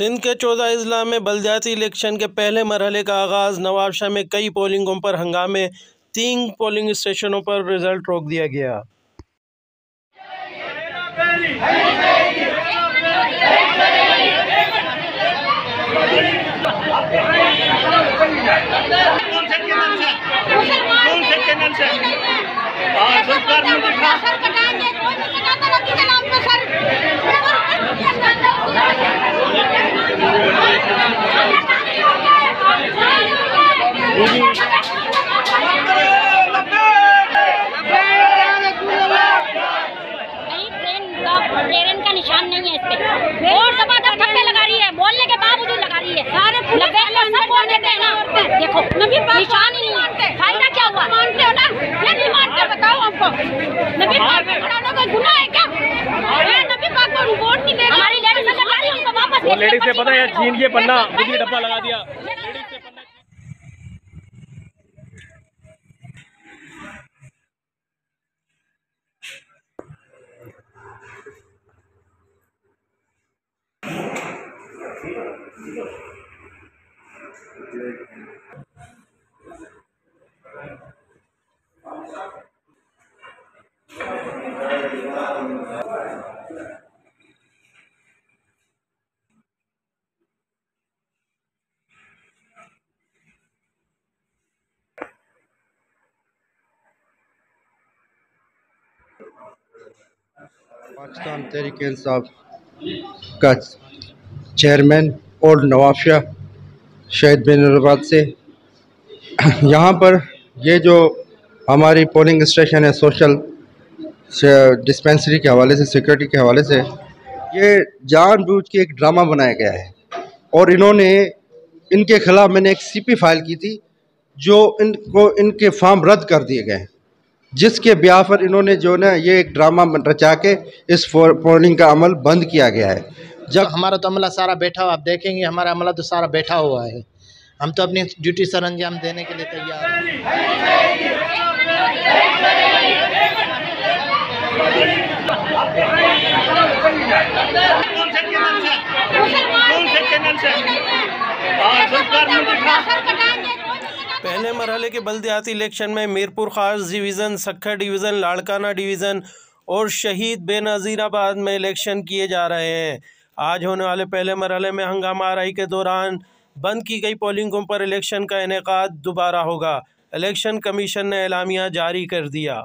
सिंध के 14 अजला में बल्दियाती इलेक्शन के पहले मरहले का आगाज़। नवाबशाह में कई पोलिंगों पर हंगामे, 3 पोलिंग स्टेशनों पर रिजल्ट रोक दिया गया। ट्रेन का निशान नहीं है इस पे और दबादब धक्के लगा रही है, बोलने के बावजूद लगा रही है। सारे सब बोल देते हैं ना, देखो निशान ही नहीं है, फायदा क्या हुआ? मानते हो ना? नहीं मानते, बताओ हमको। नबी पाक पे खड़ा होना कोई गुनाह है क्या? नबी पाक को वोट नहीं दे रही, हमारी लेडीज से लगा रही है, हमको वापस वो लेडीज से पता है छीन के पन्ना मुझे डब्बा लगा दिया। पाकिस्तान तहरीक इंसाफ का चेयरमैन और नवाबशाह शहीद बेनज़ीराबाद से यहाँ पर ये जो हमारी पोलिंग स्टेशन है, सोशल डिस्पेंसरी के हवाले से, सिक्योरिटी के हवाले से, ये जानबूझ के एक ड्रामा बनाया गया है। और इनके खिलाफ मैंने एक CP फाइल की थी, जो इनके फॉर्म रद्द कर दिए गए, जिसके ब्याह पर इन्होंने जो ना ये एक ड्रामा रचा के इस पोलिंग का अमल बंद किया गया है। जब हमारा तो अमला सारा बैठा हुआ, आप देखेंगे हमारा अमला तो सारा बैठा हुआ है। हम तो अपनी ड्यूटी सर अंजाम देने के लिए तैयार हैं। पहले मरहले के बल्दियाती इलेक्शन में मीरपुर खास division, Sukkur division, Larkana division और शहीद बेनज़ीराबाद में इलेक्शन किए जा रहे हैं। आज होने वाले पहले मरहले में हंगामा आराई के दौरान बंद की गई पोलिंगों पर इलेक्शन का इनेकाद दोबारा होगा। इलेक्शन कमीशन ने एलामिया जारी कर दिया।